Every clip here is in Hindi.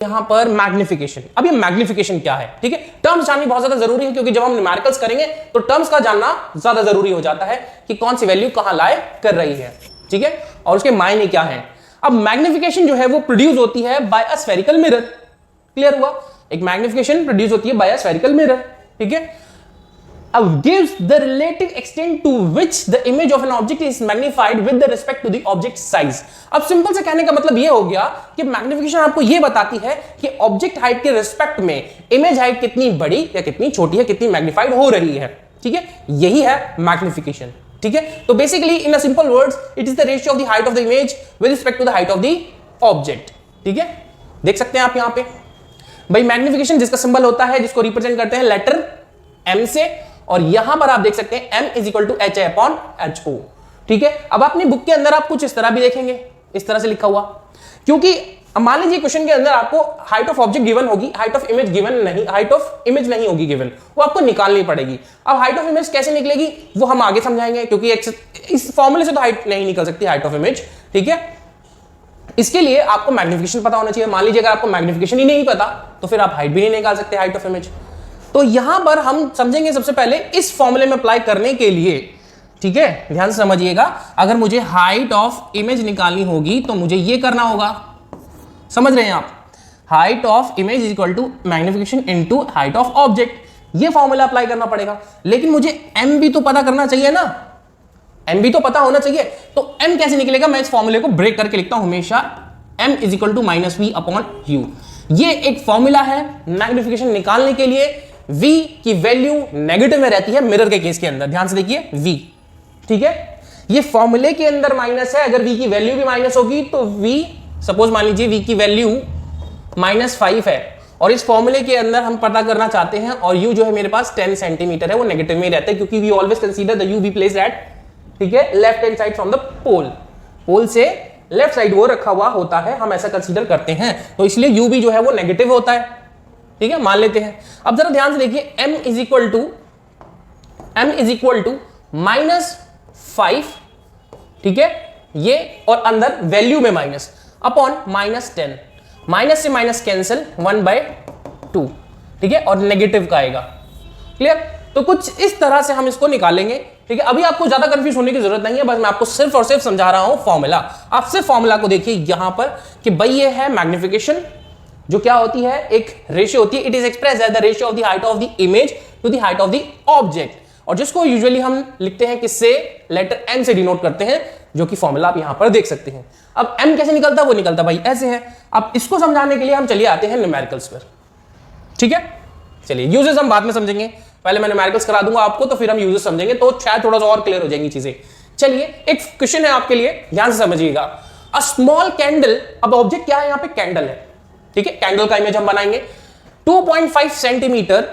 यहां पर मैग्निफिकेशन। अब ये मैग्निफिकेशन क्या है, ठीक है, टर्म्स जाननी बहुत ज्यादा जरूरी है, क्योंकि जब हम न्यूमेरिकल्स करेंगे तो टर्म्स का जानना ज्यादा जरूरी हो जाता है कि कौन सी वैल्यू कहां लाए कर रही है, ठीक है, और उसके मायने क्या है। अब मैग्निफिकेशन जो है वो प्रोड्यूस होती है by a spherical mirror. Clear हुआ, एक मैग्निफिकेशन प्रोड्यूस होती है बाय अ स्फेरिकल मिरर, ठीक है। अब gives the relative extent to which the image of an object is magnified with the respect to the object size। अब सिंपल से कहने का मतलब ये हो गया कि मैग्निफिकेशन आपको ये बताती है कि ऑब्जेक्ट हाइट के रिस्पेक्ट में इमेज हाइट कितनी बड़ी या कितनी छोटी है, कितनी मैग्निफाइड हो रही है, ठीक है, यही है मैग्निफिकेशन, ठीक है। तो basically in a simple words it is the ratio of the height of the image with respect to the height of the object, ठीक है। देख सकते हैं आप यहां पे भाई मैग्निफिकेशन जिसका सिंबल होता है, जिसको रिप्रेजेंट करते हैं लेटर M से, और यहां पर आप देख सकते हैं M is equal to HI/HO, ठीक है। अब अपनी बुक के अंदर आप कुछ इस तरह भी देखेंगे, इस तरह से लिखा हुआ, क्योंकि मान लीजिए क्वेश्चन के अंदर आपको हाइट ऑफ ऑब्जेक्ट गिवन होगी, हाइट ऑफ इमेज गिवन नहीं, हाइट ऑफ इमेज नहीं होगी गिवन, वो आपको निकालनी पड़ेगी। अब हाइट ऑफ इमेज कैसे निकलेगी वो हम आगे समझाएंगे, क्योंकि इस फॉर्मूले से तो हाइट नहीं निकल सकती, हाइट ऑफ इमेज, ठीक है। इसके लिए आपको मैग्निफिकेशन पता होना चाहिए। मान लीजिए अगर आपको मैग्निफिकेशन ही नहीं पता तो फिर आप हाइट भी नहीं निकाल सकते, हाइट ऑफ इमेज। तो यहां पर हम समझेंगे सबसे पहले इस फॉर्मूले में अप्लाई करने के लिए, ठीक है, ध्यान से समझिएगा। अगर मुझे हाइट ऑफ इमेज निकालनी होगी तो मुझे ये करना होगा, समझ रहे हैं आप, height of image is equal to magnification into height of object, ये फॉर्मूला अप्लाई करना पड़ेगा। लेकिन मुझे एम भी तो पता करना चाहिए ना, एम भी तो पता होना चाहिए। तो एम कैसे निकलेगा, मैं इस फॉर्मूले को ब्रेक करके लिखता हूं हमेशा, M is equal to -v/u। ये एक फॉर्मूला है मैग्निफिकेशन निकालने के लिए। v की वैल्यू नेगेटिव में रहती है मिरर के केस के अंदर, ध्यान से देखिए v, ठीक है। ये फॉर्मूले के अंदर माइनस है, अगर v की वैल्यू भी माइनस होगी तो v, सपोज मान लीजिए v की वैल्यू -5 है और इस फॉर्मूले के अंदर हम पता करना चाहते हैं, और u जो है मेरे पास 10 सेंटीमीटर है, वो नेगेटिव में रहता है, क्योंकि we always consider the u be placed at, ठीक है, left hand side from the pole, pole से लेफ्ट साइड वो रखा हुआ होता है, हम ऐसा कंसीडर करते हैं, तो इसलिए u भी जो है वो नेगेटिव होता है, ठीक है, मान लेते हैं। अब जरा ध्यान से देखिए, m इज इक्वल टू -5, ठीक है, ये और अंदर वैल्यू में माइनस अपॉन -10, माइनस से माइनस कैंसिल 1/2, ठीक है, और नेगेटिव का आएगा। क्लियर, तो कुछ इस तरह से हम इसको निकालेंगे, ठीक है। अभी आपको ज्यादा कंफ्यूज होने की जरूरत नहीं है, बस मैं आपको सिर्फ और सिर्फ समझा रहा हूं फॉर्मूला। आप सिर्फ फॉर्मूला को देखिए यहां पर कि भाई ये है मैग्निफिकेशन, जो क्या होती है, एक रेशियो होती है, it is express as the ratio of the height of the image to the height of the object, और जिसको यूजुअली हम लिखते हैं किससे, लेटर m से डिनोट करते हैं, जो कि फॉर्मूला आप यहां पर देख सकते हैं। अब m कैसे निकलता है, वो निकलता भाई ऐसे है। अब इसको समझाने के लिए हम चलिए आते हैं न्यूमेरिकल्स पर, ठीक है। चलिए यूजेस हम बाद में समझेंगे, पहले मैं न्यूमेरिकल्स करा दूंगा आपको, तो फिर हम यूजेस समझेंगे, तो शायद थोड़ा सा और क्लियर हो जाएंगी चीजें। चलिए एक क्वेश्चन है आपके लिए, ध्यान से समझिएगा। अ स्मॉल कैंडल, अब ऑब्जेक्ट क्या है, यहां पे कैंडल है, ठीक है, कैंडल का इमेज हम बनाएंगे 2.5 सेंटीमीटर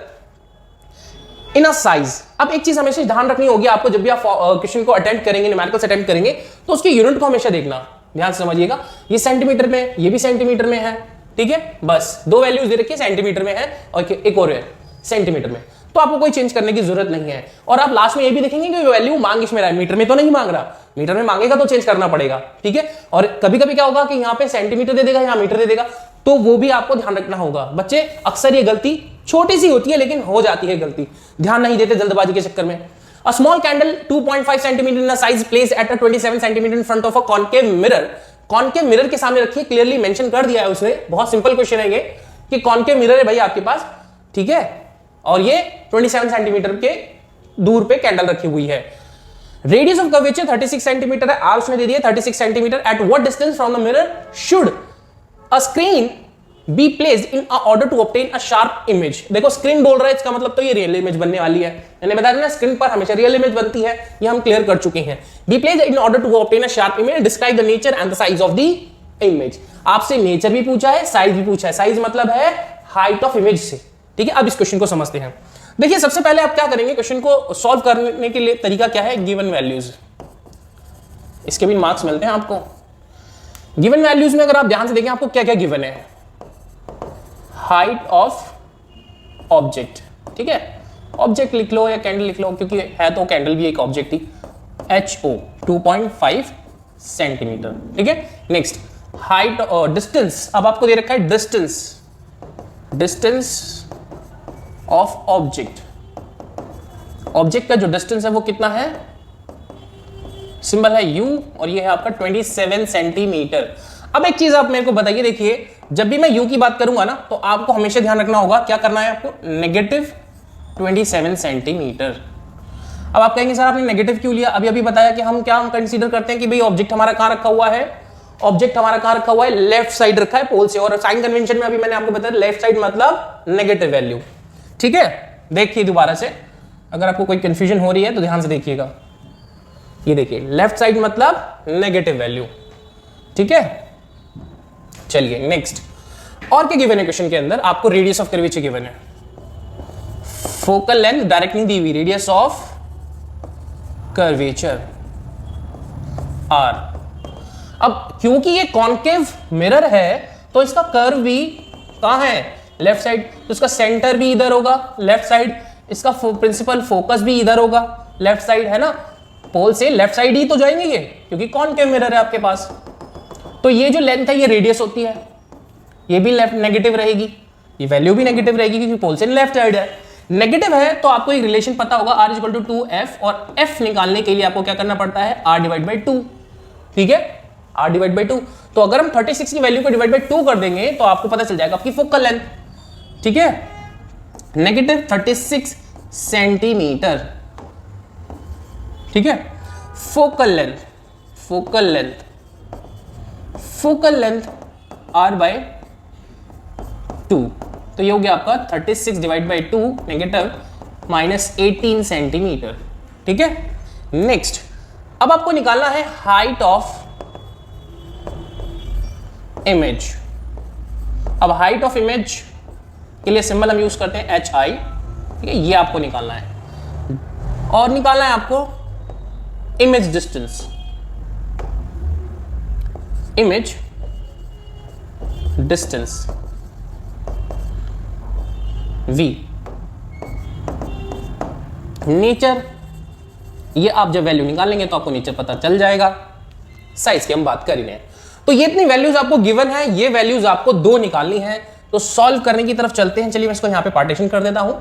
इन अ साइज। अब एक चीज हमेशा ध्यान रखनी होगी आपको, जब भी आप क्वेश्चन को अटेम्प्ट करेंगे, न्यूमेरिकल्स अटेम्प्ट करेंगे, तो उसकी यूनिट को हमेशा देखना, ध्यान से समझिएगा। ये सेंटीमीटर में, ये भी सेंटीमीटर में है, ठीक है, बस दो वैल्यूज दे रखी है, सेंटीमीटर में है और एक और है सेंटीमीटर में, तो आपको कोई चेंज करने की जरूरत नहीं है। और आप लास्ट में ये भी देखेंगे कि वैल्यू मांग इसमें रहा है, मीटर में तो नहीं मांग रहा, मीटर में मांगेगा तो चेंज करना पड़ेगा, ठीक है। और कभी कभी क्या होगा कि यहाँ पे सेंटीमीटर दे देगा, यहाँ मीटर दे देगा, तो वो भी आपको ध्यान रखना होगा। बच्चे अक्सर ये गलती छोटी सी होती है लेकिन हो जाती है गलती, ध्यान नहीं देते जल्दबाजी के चक्कर में। A small candle 2.5 centimeter in a size placed at a 27 centimeter in front of a concave mirror। Concave mirror के सामने रखिए, क्लियरली मेंशन कर दिया है उसने, बहुत सिंपल क्वेश्चन है ये कि कॉन्केव मिरर है भाई आपके पास, ठीक है, और ये 27 सेंटीमीटर के दूर पे कैंडल रखी हुई है। रेडियस ऑफ कर्वेचर 36 सेंटीमीटर है, आर उसने दे दिया 36 centimetre. At what distance from the mirror should a screen be placed in order to obtain a sharp image. देखो स्क्रीन बोल रहा है, इसका मतलब तो ये रियल इमेज बनने वाली है, मैंने बताया ना स्क्रीन पर हमेशा रियल इमेज बनती है, ये हम क्लियर कर चुके हैं। Be placed in order to obtain a sharp image, describe the nature and the size of the image. आपसे नेचर भी पूछा है, साइज भी पूछा है। साइज मतलब है हाइट ऑफ इमेज से, ठीक है। अब इस क्वेश्चन को समझते हैं। देखिए सबसे पहले आप क्या करेंगे, क्वेश्चन को सॉल्व करने के लिए तरीका क्या है, गिवन वैल्यूज, इसके भी मार्क्स मिलते हैं आपको। गिवन वैल्यूज में अगर आप ध्यान से देखें आपको क्या क्या गिवन है, हाइट ऑफ ऑब्जेक्ट, ठीक है, ऑब्जेक्ट लिख लो या कैंडल लिख लो, क्योंकि है तो कैंडल भी एक ऑब्जेक्ट ही, HO 2.5 सेंटीमीटर, ठीक है। नेक्स्ट हाइट और डिस्टेंस, अब आपको दे रखा है distance, distance of object, object का जो डिस्टेंस है वो कितना है, सिंबल है u और ये है आपका 27 सेंटीमीटर। अब एक चीज आप मेरे को बताइए, देखिए जब भी मैं u की बात करूंगा ना तो आपको हमेशा ध्यान रखना होगा, क्या करना है आपको, नेगेटिव 27 सेंटीमीटर। अब आप कहेंगे सर आपने नेगेटिव क्यों लिया, अभी बताया कि हम क्या कंसीडर करते हैं कि भाई ऑब्जेक्ट हमारा कहां रखा हुआ है, ऑब्जेक्ट हमारा कहां रखा हुआ है, लेफ्ट साइड रखा है पोल से, और साइन कन्वेंशन में अभी मैंने आपको बताया लेफ्ट साइड मतलब नेगेटिव वैल्यू। ठीक है, देखिए दोबारा से, अगर आपको कोई कंफ्यूजन हो रही है तो ध्यान से देखिएगा, ये देखिए लेफ्ट साइड मतलब नेगेटिव वैल्यू। ठीक है, चलिए नेक्स्ट, और क्या गिवन है क्वेश्चन के अंदर, आपको रेडियस ऑफ कर्वेचर गिवन है, फोकल लेंथ डायरेक्ट नहीं दी हुई, रेडियस ऑफ कर्वेचर r। अब क्योंकि ये कॉन्केव मिरर है तो इसका कर्व भी कहां है, लेफ्ट साइड, तो इसका सेंटर भी इधर होगा लेफ्ट साइड, इसका प्रिंसिपल फोकस भी इधर होगा लेफ्ट साइड, है ना, पोल से लेफ्ट साइड ही तो जाएंगे ये, क्योंकि कॉन्केव मिरर है आपके पास। तो ये जो लेंथ है ये रेडियस होती है, ये भी लेफ्ट नेगेटिव रहेगी, ये वैल्यू भी नेगेटिव रहेगी क्योंकि पोल से लेफ्ट साइड है, नेगेटिव है। तो आपको एक रिलेशन पता होगा r इक्वल टू 2f, और f निकालने के लिए आपको क्या करना पड़ता है, r डिवाइड बाई 2। ठीक है, r डिवाइड बाई 2। तो अगर हम 36 की वैल्यू को डिवाइड बाई 2 कर देंगे तो आपको पता चल जाएगा आपकी फोकल लेंथ। ठीक है, नेगेटिव 36 सेंटीमीटर। ठीक है, focal length, focal length, focal length r by 2, तो ये हो गया आपका 36 डिवाइड बाई 2 नेगेटिव -18 सेंटीमीटर। ठीक है, नेक्स्ट, अब आपको निकालना है हाइट ऑफ इमेज। अब हाइट ऑफ इमेज के लिए सिंबल हम यूज करते हैं HI। ठीक है, ये आपको निकालना है, और निकालना है आपको image distance, image distance V। Nature, ये आप जब वैल्यू निकालेंगे तो आपको नेचर पता चल जाएगा। साइज की हम बात कर ही रहे हैं, तो ये इतनी वैल्यूज आपको गिवन है, ये वैल्यूज आपको 2 निकालनी है। तो सॉल्व करने की तरफ चलते हैं, चलिए मैं इसको यहां पे पार्टीशन कर देता हूं।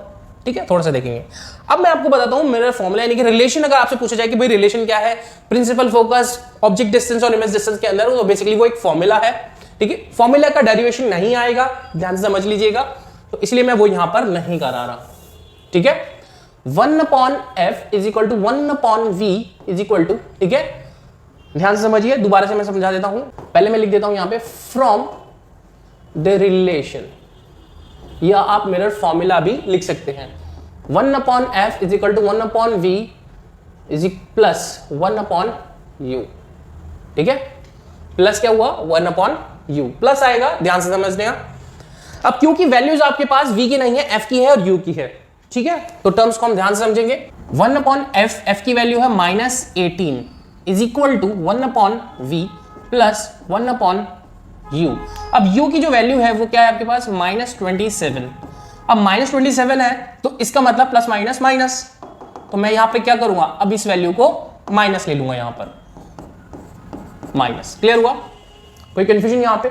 ठीक है, थोड़ा सा देखेंगे। अब मैं आपको बताता हूं मिरर फॉर्मूला, यानी कि रिलेशन। अगर आपसे पूछा जाए कि भाई रिलेशन क्या है, प्रिंसिपल फोकस, ऑब्जेक्ट डिस्टेंस और इमेज डिस्टेंस के अंदर, तो बेसिकली वो एक फॉर्मूला है। ठीक है, फॉर्मूला का डेरिवेशन नहीं आएगा, ध्यान से समझ लीजिएगा, तो इसलिए मैं वो यहां पर नहीं करा रहा। ठीक है, 1/f is equal to 1/v is equal to, ठीक है, ध्यान से समझिए, दोबारा से मैं समझा देता हूं। पहले मैं लिख देता हूं यहां पे फ्रॉम द रिलेशन, या आप मिरर फॉर्मूला भी लिख सकते हैं। 1/f is equal to 1/v is plus 1/u। ठीक है, प्लस क्या हुआ, 1/u प्लस आएगा, ध्यान से समझने का। अब क्योंकि वैल्यूज आपके पास v की नहीं है, f की है और u की है। ठीक है, तो टर्म्स को हम ध्यान से समझेंगे। 1/f, f की वैल्यू है -18 is equal to 1/v plus 1/u। अब u की जो वैल्यू है वो क्या है आपके पास, -27। अब -27 है तो इसका मतलब प्लस माइनस माइनस, तो मैं यहां पे क्या करूंगा, अब इस वैल्यू को माइनस ले लूंगा, यहां पर माइनस। क्लियर हुआ, कोई कंफ्यूजन यहां पे?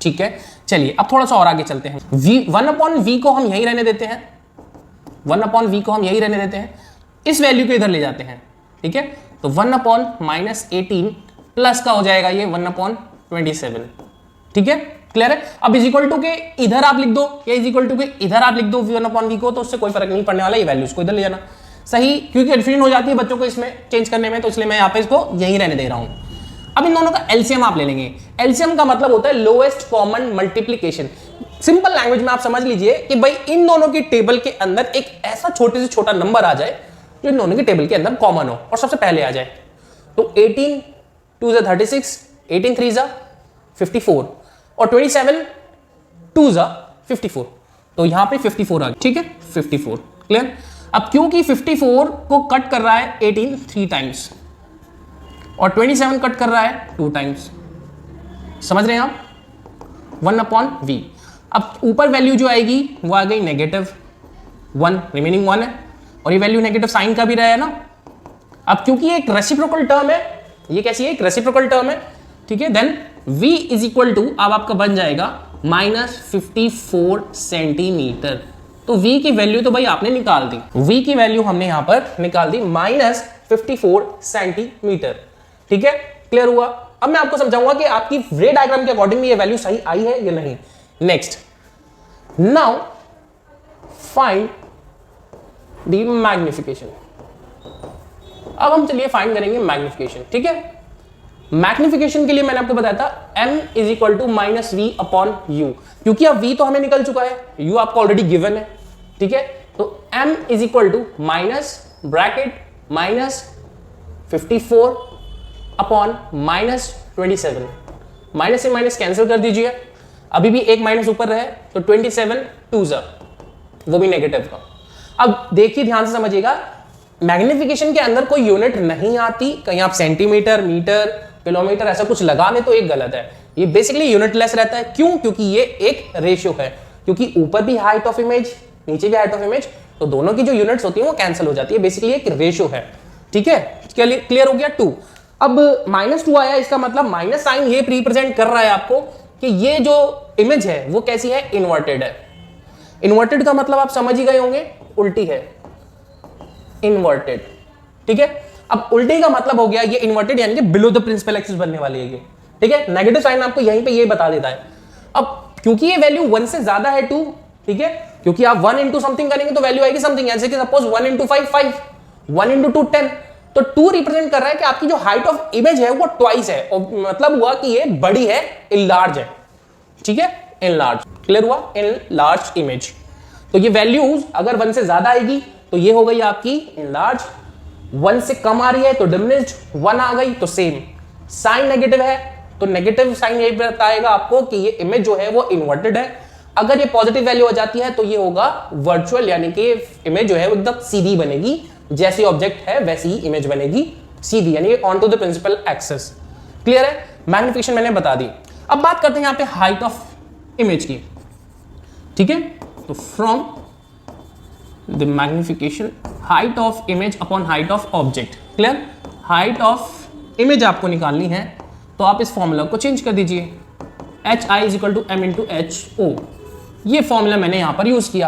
ठीक है, चलिए अब थोड़ा सा और आगे चलते हैं। 1/v को हम यही रहने देते हैं, 1/v को हम यही रहने देते हैं, इस वैल्यू को इधर ले जाते हैं। ठीक है, तो 1/-18 प्लस का हो जाएगा ये 1/27। ठीक है, क्लियर है। अब इज इक्वल टू के इधर आप लिख दो, या इज इक्वल टू के इधर आप लिख दो 1/v को, तो उससे कोई फर्क नहीं पड़ने वाला, ये वैल्यूज को इधर ले जाना सही, क्योंकि कंफ्यूजन हो जाती है बच्चों को इसमें चेंज करने में, तो इसलिए मैं यहाँ पे इसको यही रहने दे रहा हूं। अब इन दोनों का एलसीएम आप ले लेंगे। एलसीएम का मतलब होता है lowest common multiplication. Simple language में आप समझ लीजिए कि भाई इन दोनों की टेबल के अंदर एक ऐसा छोटे से छोटा नंबर आ जाए जो इन दोनों की टेबल के अंदर कॉमन हो और सबसे पहले आ जाए। तो 18 2 ज़ा 36, 18 3 ज़ा 54 और 27 2 ज़ा 54, तो यहां पे 54 आ गया। ठीक है, 54 क्लियर। अब क्योंकि 54 को कट कर रहा है 18 3 टाइम्स और 27 कट कर रहा है 2 टाइम्स, समझ रहे हैं आप, 1/v। अब ऊपर वैल्यू जो आएगी वो आ गई -1, रिमेनिंग 1 है, और ये वैल्यू नेगेटिव साइन का भी रहा है ना। अब क्योंकि ये एक रेसिप्रोकल टर्म है, ये कैसी है, एक रेसिप्रोकल टर्म है। ठीक है, then v is equal to अब आपका बन जाएगा -54 सेंटीमीटर। तो v की वैल्यू तो भाई आपने निकाल दी, v की वैल्यू हमने यहां पर निकाल दी -54 सेंटीमीटर। ठीक है, क्लियर हुआ। अब मैं आपको समझाऊंगा कि आपकी रे डायग्राम के अकॉर्डिंग ये वैल्यू सही आई है या नहीं। Next, now find the magnification. अब हम चलिए फाइंड करेंगे मैग्निफिकेशन। ठीक है, मैग्निफिकेशन के लिए मैंने आपको बताया था m is equal to minus V upon U, क्योंकि अब v तो हमें निकल चुका है, u आपको ऑलरेडी गिवन है। ठीक है, तो m is equal to minus bracket -54 upon -27। Minus से माइनस कैंसिल कर दीजिए, अभी भी एक माइनस ऊपर रहे तो 27 2 वो भी नेगेटिव का। अब देखिए ध्यान से समझिएगा, मैग्निफिकेशन के अंदर कोई यूनिट नहीं आती, कहीं आप सेंटीमीटर, मीटर, किलोमीटर ऐसा कुछ लगा दे तो एक गलत है। ये बेसिकली यूनिटलेस रहता है। क्यों? क्योंकि ये एक रेशियो है, क्योंकि ऊपर भी हाइट ऑफ इमेज, नीचे भी हाइट ऑफ इमेज, तो दोनों की जो यूनिट्स होती है वो कैंसिल हो जाती है। बेसिकली एक रेशियो है। ठीक है, क्लियर हो गया। 2, अब -2 आया, इसका मतलब माइनस साइन ये रिप्रेजेंट कर रहा है आपको कि ये जो इमेज है वो कैसी है, इन्वर्टेड है। इन्वर्टेड का मतलब आप समझ ही गए होंगे, उल्टी है, इन्वर्टेड। ठीक है, अब उल्टी का मतलब हो गया ये इन्वर्टेड, यानी कि बिलो द प्रिंसिपल एक्सिस बनने वाली है ये। ठीक है, नेगेटिव साइन आपको यहीं पे ये बता देता है। अब क्योंकि ये वैल्यू 1 से ज्यादा है 2, ठीक है, क्योंकि आप 1 इंटू समथिंग करेंगे तो वैल्यू आएगी समथिंग, जैसे कि सपोज 1 इंटू 5 5, 1 इंटू 2 10, तो 2 रिप्रेजेंट कर रहा है कि आपकी जो हाइट ऑफ इमेज है वो ट्वाइस है, और मतलब हुआ कि ये बड़ी है, इनलार्ज है। ठीक है, इनलार्ज, क्लियर हुआ, इनलार्ज इमेज। तो ये वैल्यूज अगर 1 से ज्यादा आएगी तो ये हो गई आपकी इनलार्ज, 1 से कम आ रही है तो डिमिनिश्ड, 1 आ गई तो सेम। साइन नेगेटिव है तो नेगेटिव साइन यही बताएगा आपको कि ये इमेज जो है वो इन्वर्टेड है। अगर ये पॉजिटिव वैल्यू हो जाती है तो ये होगा वर्चुअल, यानी कि इमेज जो है वो एकदम सीधी बनेगी, जैसी ऑब्जेक्ट है वैसी ही इमेज बनेगी, सीधी, यानी on to the principal axis. Clear है, मैग्निफिकेशन मैंने बता दी। अब बात करते हैं यहां पे हाइट ऑफ इमेज की। ठीक है, तो from the magnification, height of image upon height of object. Clear, height of image आपको निकालनी है तो आप इस फॉर्मूला को चेंज कर दीजिए, HI is equal to M into HO। ये फॉर्मूला मैंने यहां पर यूज किया।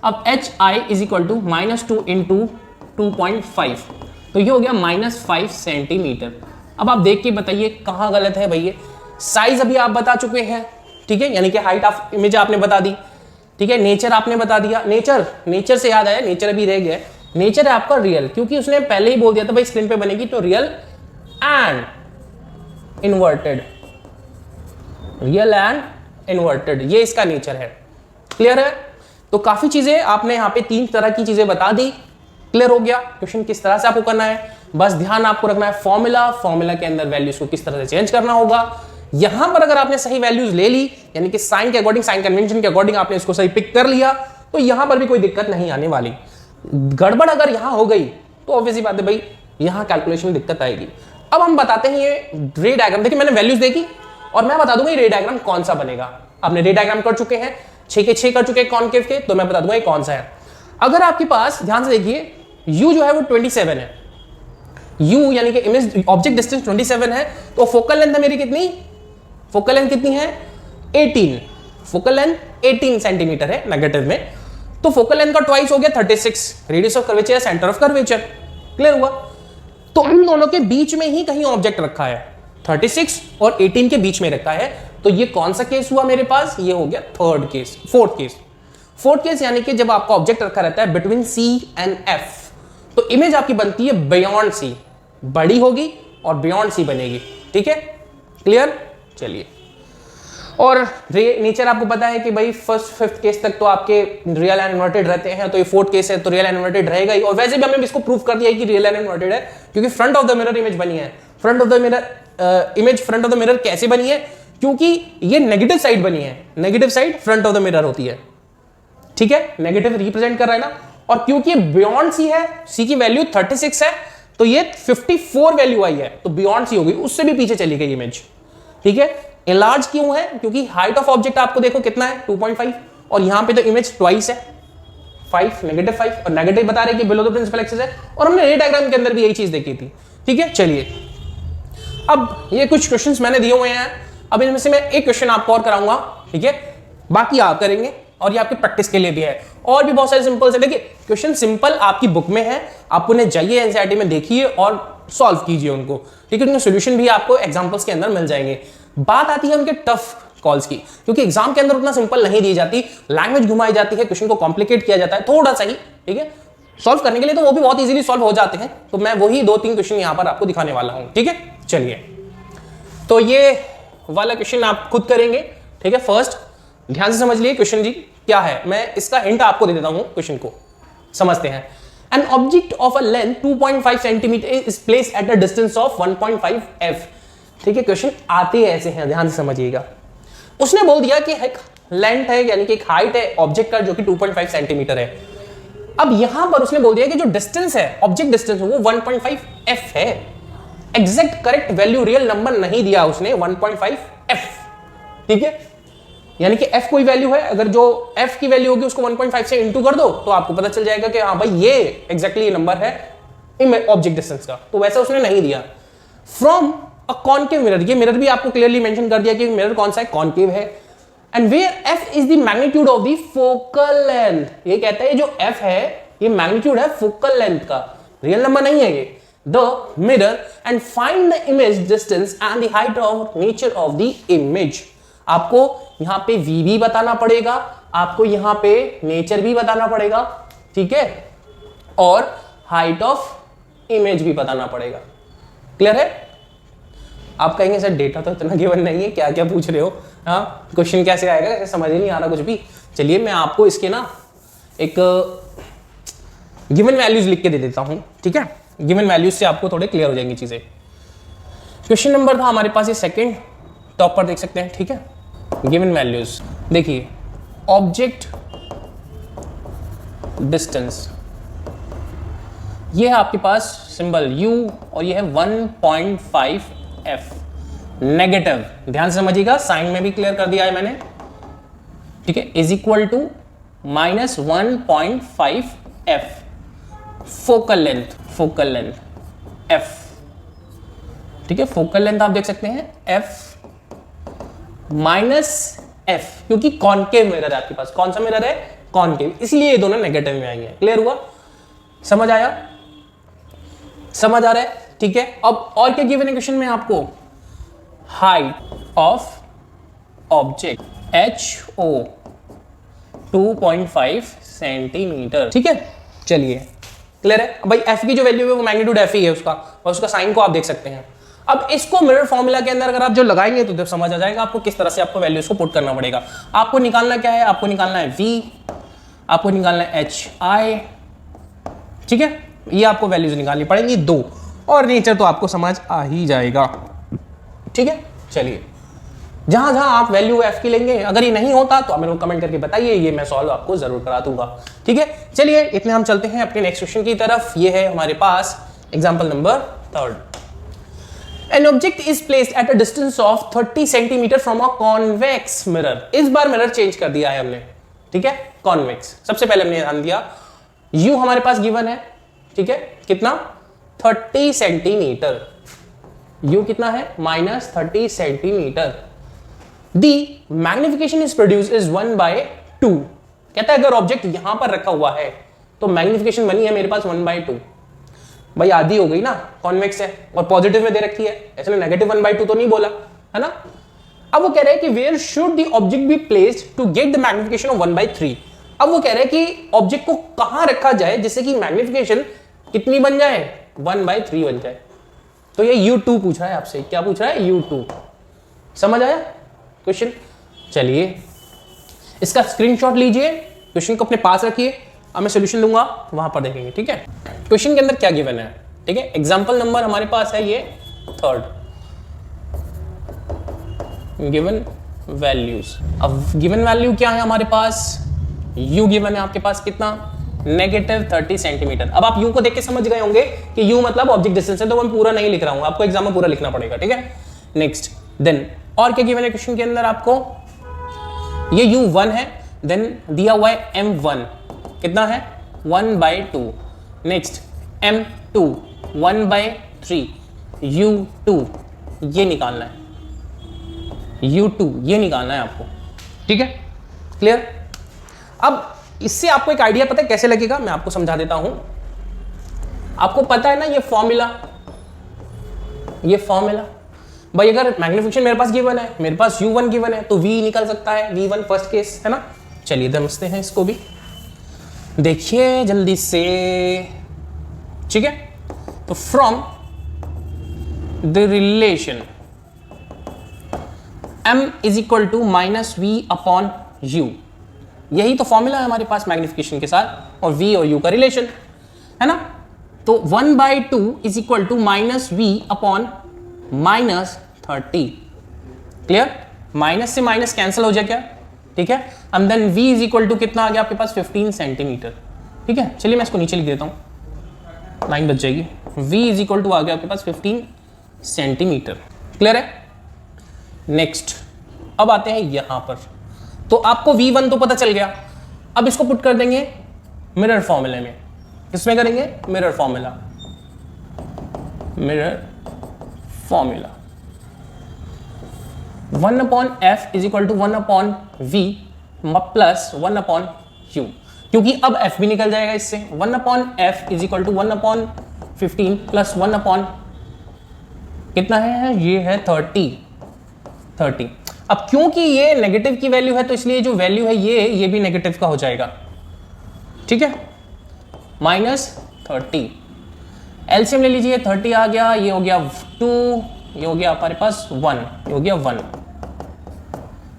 अब HI is equal to -2 into 2.5, तो ये हो गया -5 सेंटीमीटर। अब आप देख के बताइए कहां गलत है भैया। साइज अभी आप बता चुके हैं, ठीक है, यानी कि हाइट ऑफ इमेज आपने बता दी। ठीक है, नेचर आपने बता दिया। नेचर से याद आया, नेचर अभी रह गया। नेचर है आपका रियल, क्योंकि उसने पहले ही बोल दिया था भाई स्क्रीन पे बनेगी तो real and inverted, real and inverted, ये इसका नेचर है। क्लियर है, तो काफी चीजें आपने यहाँ पे 3 तरह की चीजें बता दी। क्लियर हो गया, क्वेश्चन किस तरह से आपको करना है, बस ध्यान आपको रखना है फॉर्मूला के अंदर वैल्यूज को किस तरह से चेंज करना होगा। यहां पर अगर आपने सही वैल्यूज ले ली, यानी कि साइन के अकॉर्डिंग, साइन कन्वेंशन के अकॉर्डिंग आपने इसको सही पिक कर लिया, तो यहां पर भी कोई दिक्कत नहीं आने वाली। गड़बड़ अगर यहां हो गई तो ऑब्वियसली बात है भाई, यहां कैलकुलेशन में दिक्कत आएगी। अब हम बताते हैं ये रे डायग्राम। देखिए मैंने वैल्यूज देखी और मैं बता दूंगा ये रे डायग्राम कौन सा बनेगा। आपने रे डायग्राम कर चुके हैं, 6 के 6 कर चुके हैं कॉनकेव के, तो मैं बता दूंगा ये कौन सा है। अगर आपके पास ध्यान से देखिए, u जो है वो 27 है, u यानी कि इमेज ऑब्जेक्ट डिस्टेंस 27 है, तो फोकल लेंथ है मेरी कितनी, फोकल लेंथ कितनी है 18, फोकल लेंथ 18 सेंटीमीटर है नेगेटिव में, तो फोकल लेंथ का ट्वाइस हो गया 36, radius of curvature, centre of curvature. Clear हुआ, तो इन दोनों के बीच में ही कहीं ऑब्जेक्ट रखा है, 36 और 18 के बीच में रखा है, तो ये कौन सा केस हुआ मेरे पास, ये हो गया फोर्थ केस, यानी कि जब आपका ऑब्जेक्ट रखा रहता है बिटवीन C एंड F, तो इमेज आपकी बनती है बियॉन्ड C, बड़ी होगी और बियॉन्ड C बनेगी। ठीक है, क्लियर। चलिए, और नेचर आपको पता है कि भाई फर्स्ट 5th केस तक तो आपके रियल एंड इन्वर्टेड रहते हैं, तो ये 4th केस है तो रियल एंड इन्वर्टेड रहेगा ही। और वैसे भी हमने इसको प्रूव कर दिया है कि रियल एंड इन्वर्टेड है, क्योंकि front of the mirror image बनी है। फ्रंट ऑफ द मिरर कैसे बनी है, क्योंकि ये नेगेटिव साइड बनी है, negative side front of the mirror होती है। ठीक है, नेगेटिव रिप्रेजेंट कर रहा है ना, और क्योंकि बियॉन्ड C है, C की वैल्यू 36 है, तो ये 54 वैल्यू आई है, तो बियॉन्ड C हो गई, उससे भी पीछे चली गई इमेज। ठीक है, इनलार्ज क्यों है, क्योंकि हाइट ऑफ ऑब्जेक्ट आपको देखो कितना है 2.5, और यहां पे तो इमेज ट्वाइस है 5, -5, और नेगेटिव बता रहे कि बिलो द प्रिंसिपल एक्सिस है, और हमने रे डायग्राम के अंदर भी यही चीज देखी थी। ठीक है, चलिए अब ये कुछ क्वेश्चंस मैंने दिए हुए हैं, अब इनमें से मैं एक क्वेश्चन आपको और कराऊंगा। ठीक है, बाकी आप करेंगे और ये आपके प्रैक्टिस के लिए भी है। और भी बहुत सारे सिंपल है। देखिए क्वेश्चन सिंपल आपकी बुक में है, आप उन्हें जाइए एनसीईआरटी में देखिए और सॉल्व कीजिए उनको, ठीक है। उनके सॉल्यूशन भी आपको एग्जांपल्स के अंदर मिल जाएंगे। बात आती है उनके टफ कॉल्स की, क्योंकि एग्जाम के अंदर उतना सिंपल नहीं दी जाती, लैंग्वेज घुमाई जाती है, क्वेश्चन को कॉम्प्लिकेट किया जाता है थोड़ा सा ही, ठीक है। सॉल्व करने के लिए तो वो भी बहुत इजीली सॉल्व हो जाते हैं, तो मैं वही 2-3 क्वेश्चन यहां पर आपको दिखाने वाला हूं, ठीक है। चलिए, तो ये वाला क्वेश्चन आप खुद करेंगे, ठीक है। फर्स्ट ध्यान से समझ लिए क्वेश्चन जी क्या है, मैं इसका हिंट आपको दे देता हूं, क्वेश्चन को समझते हैं। An object of a length 2.5 cm is placed at a distance of 1.5 f, ठीक है। क्वेश्चन आते ऐसे हैं, ध्यान से समझिएगा। उसने बोल दिया कि एक लेंथ है, यानी कि एक हाइट है ऑब्जेक्ट का जो कि 2.5 सेंटीमीटर है। अब यहां पर उसने बोल दिया कि जो डिस्टेंस है, ऑब्जेक्ट डिस्टेंस वो 1.5 f है। Exact correct value, real number नहीं दिया उसने, 1.5 f, ठीक है। यानी कि f कोई वैल्यू है, अगर जो f की वैल्यू होगी उसको 1.5 से इंटू कर दो तो आपको पता चल जाएगा कि हाँ भाई ये एग्जैक्टली नंबर है ऑब्जेक्ट डिस्टेंस का, तो वैसा उसने नहीं दिया। फ्रॉम अ कॉनकेव मिरर, ये मिरर भी आपको क्लियरली मेंशन कर दिया कि मिरर कौन सा है, कॉनकेव है। And where f is the magnitude of the focal length, ये कहता है जो f है ये मैग्नीट्यूड है फोकल लेंथ का, रियल नंबर नहीं है ये। The mirror and find the image distance and the height of nature of the image. आपको यहां पे v भी बताना पड़ेगा, आपको यहां पे नेचर भी बताना पड़ेगा, ठीक है, और हाइट ऑफ इमेज भी बताना पड़ेगा। क्लियर है? आप कहेंगे सर डेटा तो इतना गिवन नहीं है, क्या क्या पूछ रहे हो, हाँ क्वेश्चन कैसे आएगा, कैसे समझ ही नहीं आ रहा कुछ भी। चलिए मैं आपको इसके ना एक गिवन वैल्यूज लिख के दे देता हूं, ठीक है। गिवन वैल्यूज से आपको थोड़े क्लियर हो जाएंगी चीजें। क्वेश्चन नंबर था हमारे पास ये सेकंड, टॉप पर देख सकते हैं, ठीक है। गिवन वैल्यूज देखिए, ऑब्जेक्ट डिस्टेंस, ये है आपके पास सिंबल u और ये है 1.5 f नेगेटिव, ध्यान से समझिएगा, साइन में भी क्लियर कर दिया है मैंने, ठीक है, is equal to -1.5 f focal length f, ठीक है। फोकल लेंथ आप देख सकते हैं f माइनस f, क्योंकि कॉनकेव मिरर है आपके पास, कौन सा मिरर है, कॉनकेव, इसलिए ये दोनों नेगेटिव में आएंगे। क्लियर हुआ, समझ आया, समझ आ रहा है, ठीक है। अब और क्या गिवन है क्वेश्चन में आपको, height of object HO 2.5 centimetre, ठीक है। चलिए क्लियर है भाई, f की जो वैल्यू है वो मैग्नीट्यूड f ही है उसका, और उसका साइन को आप देख सकते हैं। अब इसको मिरर फॉर्मूला के अंदर अगर आप जो लगाएंगे तो समझ आ जाएगा आपको किस तरह से आपको वैल्यूज को पुट करना पड़ेगा। आपको निकालना क्या है, आपको निकालना है v, आपको निकालना है hi, ठीक है। ये आपको वैल्यूज निकालनी पड़ेंगी 2, और नेचर तो आपको समझ आ ही जाएगा, ठीक है। चलिए जहां जहां आप वैल्यू f की लेंगे, अगर ये नहीं होता तो आप मेरे को कमेंट करके बताइए, ये मैं सॉल्व आपको जरूर करा दूंगा, ठीक है। चलिए इतने हम चलते हैं अपने नेक्स्ट क्वेश्चन की तरफ। ये है हमारे पास example number 3। An object is placed at a distance of 30 cm from a convex mirror। इस बार मिरर चेंज कर दिया है हमने, ठीक है, कॉन्वेक्स। सबसे पहले हमने ध्यान दिया u हमारे पास गिवन है, ठीक है, कितना 30 सेंटीमीटर, u कितना है -30 centimetre. The magnification is produced is 1/2। कहता है अगर ऑब्जेक्ट यहां पर रखा हुआ है तो मैग्निफिकेशन बनी है मेरे पास 1/2, भाई आधी हो गई ना, कॉन्वेक्स है और पॉजिटिव में दे रखी है, ऐसे नेगेटिव 1/2 तो नहीं बोला है ना। अब वो कह रहे हैं कि where should the object be placed to get the magnification of 1/3। अब वो कह रहे हैं कि ऑब्जेक्ट को कहां रखा जाए जिससे कि मैग्निफिकेशन कितनी बन जाए, 1/3 बन जाए। तो ये U2 पूछ रहा है आपसे, क्या पूछ रहा है, U2। समझ आया क्वेश्चन? चलिए इसका स्क्रीनशॉट लीजिए, क्वेश्चन को अपने पास रखिए, अब मैं सॉल्यूशन दूंगा वहां पर देखेंगे, ठीक है। क्वेश्चन के अंदर क्या गिवन है, ठीक है। एग्जांपल नंबर हमारे पास है ये 3rd, गिवन वैल्यूज। अब गिवन वैल्यू क्या है हमारे पास, u गिवन है आपके पास कितना, -30 सेंटीमीटर। अब आप u को देख के समझ गए होंगे कि u मतलब ऑब्जेक्ट डिस्टेंस है, तो मैं पूरा नहीं लिख रहा हूं, आपको एग्जाम में पूरा लिखना पड़ेगा, ठीक है। नेक्स्ट देन और क्या गिवन है क्वेश्चन के अंदर आपको, ये u1 है, देन दिया हुआ है m1 कितना है 1/2, नेक्स्ट m2 1/3, u2 ये निकालना है, u2 ये निकालना है आपको, ठीक है। क्लियर? अब इससे आपको एक आइडिया पता है कैसे लगेगा, मैं आपको समझा देता हूं। आपको पता है ना ये फॉर्मूला भाई, अगर मैग्निफिकेशन मेरे पास गिवन है, मेरे पास u1 गिवन है, तो v निकल सकता है, v1 फर्स्ट केस है ना। चलिए समझते हैं इसको भी, देखिए जल्दी से, ठीक है। तो from the relation m is equal to minus V upon U, यही तो फॉर्मूला है हमारे पास मैग्निफिकेशन के साथ, और v और u का रिलेशन है ना। तो 1/2 is equal to minus V upon minus 30, clear? Minus से माइनस कैंसिल हो जाए क्या, ठीक है। And then v is equal to कितना आ गया आपके पास, 15 सेंटीमीटर, ठीक है। चलिए मैं इसको नीचे लिख देता हूं, लाइन बच जाएगी। v इज इक्वल टू आ गया आपके पास 15 सेंटीमीटर, क्लियर है। नेक्स्ट अब आते हैं यहां पर, तो आपको v1 तो पता चल गया, अब इसको पुट कर देंगे मिरर फॉर्मूले में। किसमें करेंगे, mirror formula, mirror formula 1/f is equal to 1/v plus 1/u, क्योंकि अब f भी निकल जाएगा इससे। 1/f is equal to 1/15 plus 1/ कितना है, ये है 30। अब क्योंकि ये नेगेटिव की वैल्यू है, तो इसलिए जो वैल्यू है ये भी नेगेटिव का हो जाएगा, ठीक है। -30, एलसीएम ले लीजिए, 30 आ गया, ये हो गया 2, ये हो गया हमारे पास 1, ये हो गया 1,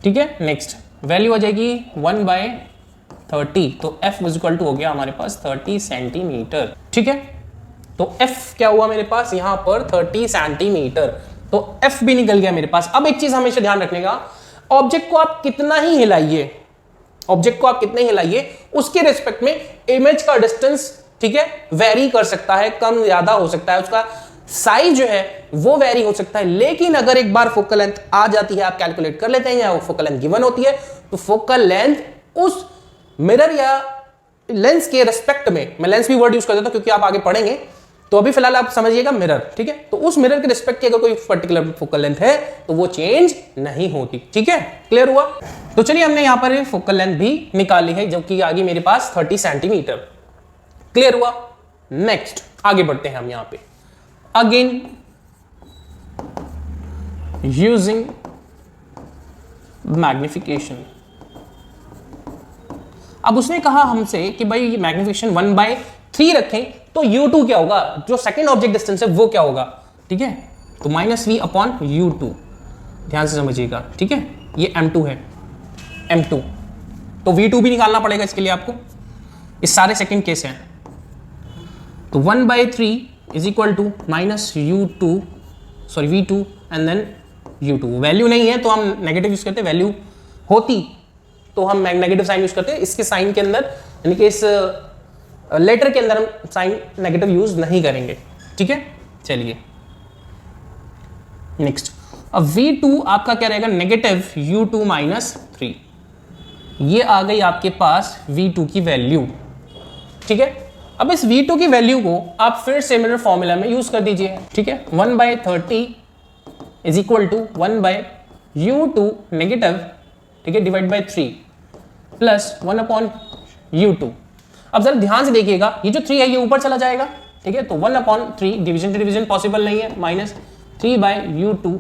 ठीक है। नेक्स्ट वैल्यू आ जाएगी 1/30, तो f इज इक्वल टू हो गया हमारे पास 30 सेंटीमीटर, ठीक है। तो f क्या हुआ मेरे पास यहाँ पर 30 सेंटीमीटर, तो f भी निकल गया मेरे पास। अब एक चीज हमेशा ध्यान रखने का, ऑब्जेक्ट को आप कितना ही हिलाइए, उसके रेस्पेक्ट में इमेज का डिस्टेंस, ठीक है, वेरी कर सकता है, कम ज्यादा हो सकता है, उसका साइज जो है वो वेरी हो सकता है। लेकिन अगर एक बार फोकल लेंथ आ जाती है, आप कैलकुलेट कर लेते हैं या वो फोकल लेंथ गिवन होती है, तो फोकल लेंथ उस मिरर या लेंस के रेस्पेक्ट में, मैं लेंस भी वर्ड यूज कर देता हूं क्योंकि आप आगे पढ़ेंगे, तो अभी फिलहाल आप समझिएगा मिरर, ठीक है। तो उस मिरर के रिस्पेक्ट की अगर कोई पर्टिकुलर फोकल लेंथ है तो वो चेंज नहीं होती, ठीक है। क्लियर हुआ? तो चलिए हमने यहां पर फोकल लेंथ भी निकाली है, जो कि आगे मेरे पास 30 सेंटीमीटर, क्लियर हुआ। नेक्स्ट आगे बढ़ते हैं हम यहां पे, अगेन यूजिंग मैग्निफिकेशन। अब उसने कहा हमसे कि भाई मैग्निफिकेशन 1/3 रखें, तो u2 क्या होगा, जो सेकंड ऑब्जेक्ट डिस्टेंस है वो क्या होगा, ठीक है। तो -v अपॉन u2, ध्यान से समझिएगा, ठीक है। ये m2 है, m2, तो v2 भी निकालना पड़ेगा इसके लिए आपको, इस सारे सेकंड केस हैं। तो 1/3 is equal to -u2, sorry v2 and then u2। Value नहीं है तो हम नेगेटिव यूज करते, वैल्यू होती तो हम नेगेटिव साइन यूज करते हैं। इसके साइन के अंदर, यानी कि इस लेटर के अंदर हम साइन नेगेटिव यूज नहीं करेंगे, ठीक है। चलिए नेक्स्ट, अब v2 आपका क्या रहेगा, -u2 -3, ये आ गई आपके पास v2 की वैल्यू, ठीक है। अब इस v2 की वैल्यू को आप फिर से मिरर फॉर्मूला में यूज कर दीजिए, ठीक है। 1/30 is equal to 1/u2 negative, ठीक है, डिवाइड बाय 3 प्लस 1/u2। अब जरा ध्यान से देखिएगा, ये जो 3 है ये ऊपर चला जाएगा, ठीक है। तो 1/3 डिवीजन पॉसिबल नहीं है, -3/u2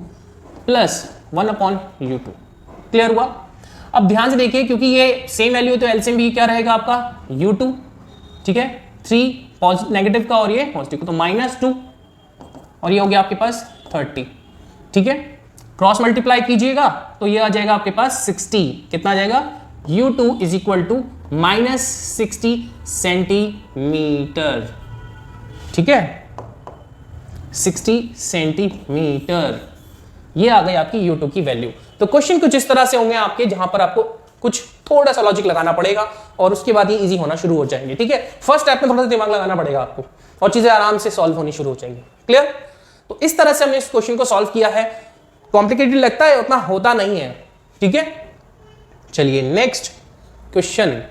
प्लस 1/u2, क्लियर हुआ। अब ध्यान से देखिए, क्योंकि ये सेम वैल्यू है तो एलसीएम भी क्या रहेगा आपका u2, ठीक है। 3 नेगेटिव का और ये पॉजिटिव का, तो -2 और ये हो गया आपके पास 30, ठीक है। क्रॉस मल्टीप्लाई कीजिएगा तो ये आ जाएगा आपके पास 60, कितना आ जाएगा, u2 is equal to -60 centimetre, ठीक है, 60 सेंटीमीटर, ये आ गई आपकी u2 की वैल्यू। तो क्वेश्चन कुछ इस तरह से होंगे आपके, जहां पर आपको कुछ थोड़ा सा लॉजिक लगाना पड़ेगा और उसके बाद ये इजी होना शुरू हो जाएंगे, ठीक है। फर्स्ट स्टेप में थोड़ा सा दिमाग लगाना पड़ेगा आपको और चीजें आराम से सॉल्व होनी शुरू हो जाएंगी, क्लियर। तो इस तरह से हमने इस क्वेश्चन को सॉल्व किया है, कॉम्प्लिकेटेड लगता है, उतना होता नहीं है, ठीक है। चलिए नेक्स्ट क्वेश्चन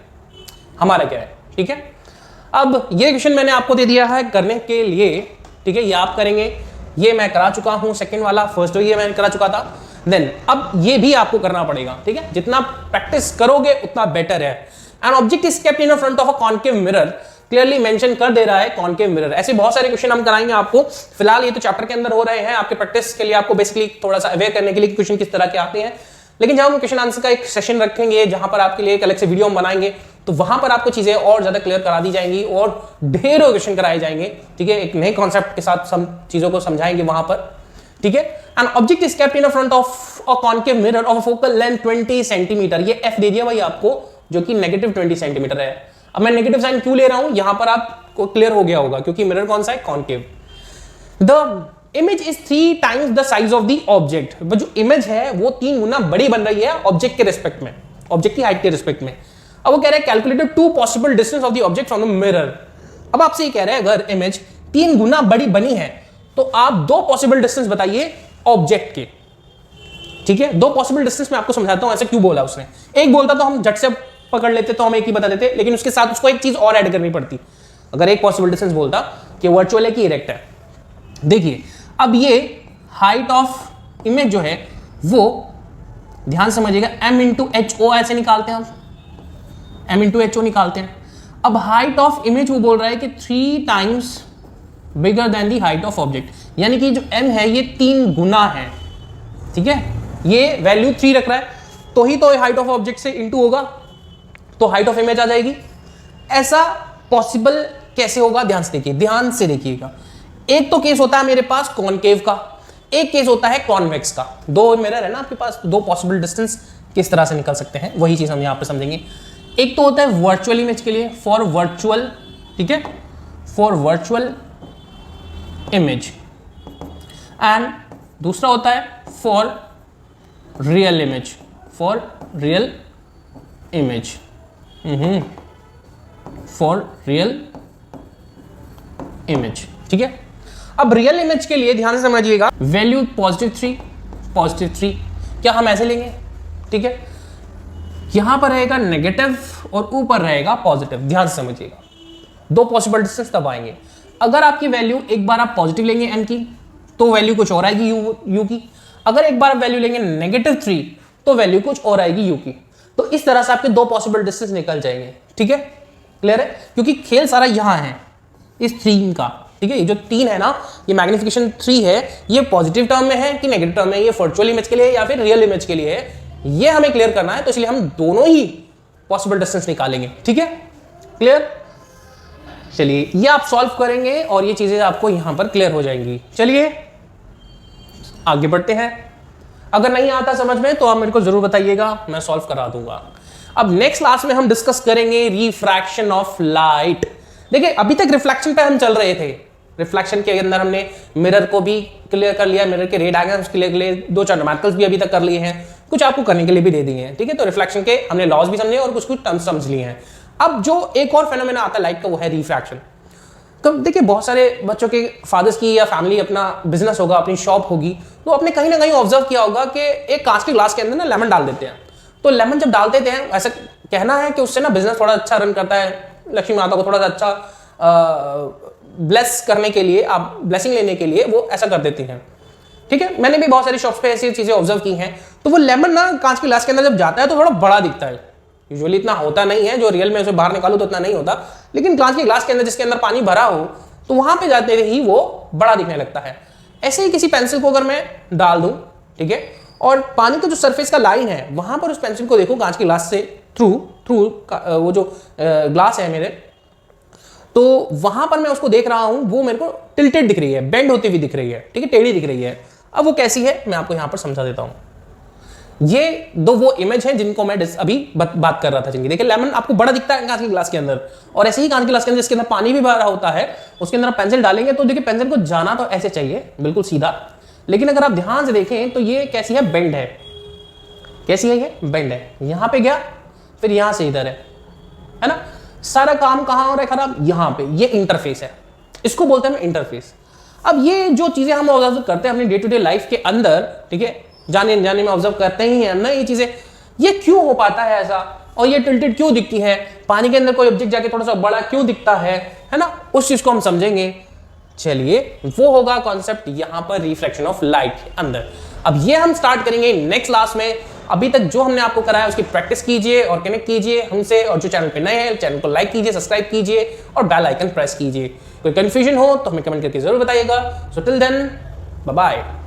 हमारा क्या है, ठीक है। अब ये क्वेश्चन मैंने आपको दे दिया है करने के लिए, ठीक है, ये आप करेंगे, ये मैं करा चुका हूं, सेकंड वाला, फर्स्ट ये मैं करा चुका था। देन अब ये भी आपको करना पड़ेगा, ठीक है, जितना प्रैक्टिस करोगे उतना बेटर है। An object is kept in front of a concave mirror, clearly mention कर दे रहा है कॉन्केव मिरर। ऐसे बहुत सारे क्वेश्चन हम कराएंगे आपको, फिलहाल ये तो चैप्टर के अंदर हो रहे हैं, आपके प्रैक्टिस के लिए, आपको बेसिकली थोड़ा सा अवेयर करने के लिए क्वेश्चन किस तरह के आते हैं। लेकिन जब हम क्वेश्चन आंसर का एक सेशन रखेंगे जहां पर आपके लिए एक अलग से वीडियो हम बनाएंगे, तो वहां पर आपको चीजें और ज्यादा क्लियर करा दी जाएंगी और ढेरों क्वेश्चन कराए जाएंगे, ठीक है, एक नए कॉन्सेप्ट के साथ चीजों को समझाएंगे वहां पर, ठीक है। An object is kept in front of a concave mirror of a focal length 20 centimetre, ये एफ दे दिया भाई आपको, जो कि नेगेटिव 20 सेंटीमीटर है। अब मैं नेगेटिव साइन क्यों ले रहा हूं, यहां पर आपको क्लियर हो गया होगा, क्योंकि मिरर कौन सा है, concave. The image is 3 times the size of the object, वो जो इमेज है वो 3 गुना बड़ी बन रही है ऑब्जेक्ट के रिस्पेक्ट में, ऑब्जेक्ट की हाइट के रिस्पेक्ट में। अब वो कह रहा है calculated 2 possible distance of the object from the mirror. अब आपसे ये कह रहा है अगर इमेज 3 गुना बड़ी बनी है तो आप 2 पॉसिबल डिस्टेंस बताइए ऑब्जेक्ट के, ठीक है। 2 पॉसिबल डिस्टेंस मैं आपको समझाता हूं ऐसे क्यों बोला उसने। एक बोलता तो हम झट से पकड़ लेते, तो हम एक ही बता देते, लेकिन उसके साथ उसको एक चीज और ऐड करनी पड़ती। अगर एक पॉसिबल डिस्टेंस बोलता कि वर्चुअल है कि इरेक्ट है। देखिए अब ये हाइट ऑफ इमेज जो है वो ध्यान समझिएगा m इंटू एच ओ ऐसे निकालते हैं हम, m इंटू एच ओ निकालते हैं। अब हाइट ऑफ इमेज वो बोल रहा है कि 3 times bigger than the height of object, यानी कि जो m है ये 3 गुना है, ठीक है। ये वैल्यू 3 रख रहा है तो ही तो हाइट ऑफ ऑब्जेक्ट से इंटू होगा, तो हाइट ऑफ इमेज आ जाएगी। ऐसा पॉसिबल कैसे होगा, ध्यान से देखिए, ध्यान से देखिएगा। एक तो केस होता है मेरे पास कॉनकेव का, एक केस होता है कॉन्वेक्स का। 2 मिरर है ना आपके पास, 2 पॉसिबल डिस्टेंस किस तरह से निकल सकते हैं, वही चीज हम यहां पे समझेंगे। एक तो होता है वर्चुअल इमेज के लिए, फॉर वर्चुअल, ठीक है, फॉर वर्चुअल इमेज, एंड दूसरा होता है for real image, for real image, for real image, ठीक है। अब रियल इमेज के लिए ध्यान से समझिएगा, वैल्यू +3 क्या हम ऐसे लेंगे, ठीक है, यहां पर रहेगा नेगेटिव और ऊपर रहेगा पॉजिटिव, ध्यान से समझिएगा। 2 पॉसिबल डिस्टेंस तब आएंगे। अगर आपकी वैल्यू एक बार आप पॉजिटिव लेंगे m की तो वैल्यू कुछ और आएगी u की, अगर एक बार वैल्यू लेंगे -3 तो वैल्यू कुछ और आएगी u की। तो इस तरह से आपके 2 पॉसिबल डिस्टेंस निकल जाएंगे, ठीक है, क्लियर है। क्योंकि खेल सारा यहां है इस 3 का, ठीक है। ये जो 3 है ना, ये मैग्निफिकेशन 3 है, ये पॉजिटिव टर्म में है कि नेगेटिव टर्म में, ये वर्चुअल इमेज के लिए या फिर रियल इमेज के लिए है, ये हमें क्लियर करना है। तो इसलिए हम दोनों ही पॉसिबल डिस्टेंस निकालेंगे, ठीक है, क्लियर। चलिए ये आप सॉल्व करेंगे और ये चीजें आपको यहां पर क्लियर हो जाएंगी। चलिए आगे बढ़ते हैं। अगर नहीं आता समझ में तो आप मेरे को जरूर बताइएगा, मैं सॉल्व करा दूंगा। अब नेक्स्ट क्लास में हम डिस्कस करेंगे रिफ्रैक्शन ऑफ लाइट। देखिए अभी तक रिफ्लेक्शन पे हम चल रहे थे, रिफ्लेक्शन के अंदर हमने मिरर को भी क्लियर कर लिया, मिरर के रे डायग्राम्स क्लियर कर लिए, 2-4 न्यूमेरिकल्स भी अभी तक कर लिए हैं, कुछ आपको करने के लिए भी दे दिए हैं, ठीक है। तो रिफ्लेक्शन के हमने लॉज भी समझे और कुछ टर्म्स समझ लिए हैं। अब जो एक और फेनोमेना आता है लाइट का, वो है रिफ्रैक्शन। तो देखिए बहुत सारे बच्चों के फादर्स की या फैमिली अपना बिजनेस होगा, अपनी शॉप होगी, तो आपने कहीं ना कहीं ऑब्जर्व किया होगा कि एक कांच के ग्लास के अंदर ना लेमन डाल देते हैं। तो लेमन जब डाल देते हैं, ऐसा कहना है कि उससे ना बिजनेस थोड़ा अच्छा रन करता है, लक्ष्मी माता को थोड़ा सा अच्छा ब्लेस करने के लिए, आप ब्लेसिंग लेने के लिए वो ऐसा कर देती हैं, ठीक है। मैंने भी बहुत सारी शॉप्स पे ऐसी चीजें ऑब्जर्व की हैं। तो वो लेमन ना कांच के ग्लास के अंदर जब जाता है तो थोड़ा बड़ा दिखता है, यूजुअली इतना होता नहीं है, जो रियल में उसे बाहर निकालो तो इतना नहीं होता, लेकिन कांच के ग्लास के अंदर जिसके अंदर पानी भरा हो तो वहां पे जाते ही वो बड़ा दिखने लगता है। ऐसे ही किसी पेंसिल को अगर मैं डाल दूं, ठीक है, और पानी का जो सरफेस का लाइन है वहां पर उस पेंसिल को देखो कांच के ग्लास से थ्रू वो जो ग्लास है मेरे, तो वहां पर मैं उसको देख रहा हूं, वो मेरे को टिल्टेड दिख रही है, बेंड होती हुई दिख रही है, ठीक है, टेढ़ी दिख रही है। अब वो कैसी है मैं आपको यहां पर समझा देता हूं। ये 2 वो इमेज है जिनको मैं अभी बात कर रहा था। चलिए देखिए, लेमन आपको बड़ा दिखता है कांच के ग्लास के अंदर, और ऐसे ही कांच के ग्लास के अंदर जिसके अंदर पानी भी भरा होता है उसके अंदर आप पेंसिल डालेंगे तो देखिए पेंसिल को जाना तो ऐसे चाहिए बिल्कुल सीधा, लेकिन अगर आप ध्यान से देखें तो ये कैसी है, बेंड है। कैसी है ये, बेंड है। यहां पे गया फिर यहां से इधर है ना। सारा काम कहां हो रहा है खराब, यहां पे। ये इंटरफेस है, इसको बोलते हैं इंटरफेस। अब ये जो चीजें हम ऑब्जर्व करते हैं अपनी डे टू डे लाइफ के अंदर, ठीक है, जाने अनजाने में ऑब्जर्व करते ही हैं ना ये चीजें, ये क्यों हो पाता है ऐसा, और ये टिल्टेड क्यों दिखती है, पानी के अंदर कोई ऑब्जेक्ट जाके थोड़ा सा बड़ा क्यों दिखता है ना, उस चीज को हम समझेंगे। चलिए वो होगा कॉन्सेप्ट यहां पर रिफ्लेक्शन ऑफ लाइट के अंदर। अब ये हम स्टार्ट करेंगे नेक्स्ट क्लास में। अभी तक जो हमने आपको कराया उसकी प्रैक्टिस कीजिए और कनेक्ट कीजिए हमसे, और जो चैनल पे नए हैं चैनल को लाइक कीजिए, सब्सक्राइब कीजिए और बेल आइकन प्रेस कीजिए। कोई कंफ्यूजन हो तो हमें कमेंट करके जरूर बताइएगा। So till then bye bye.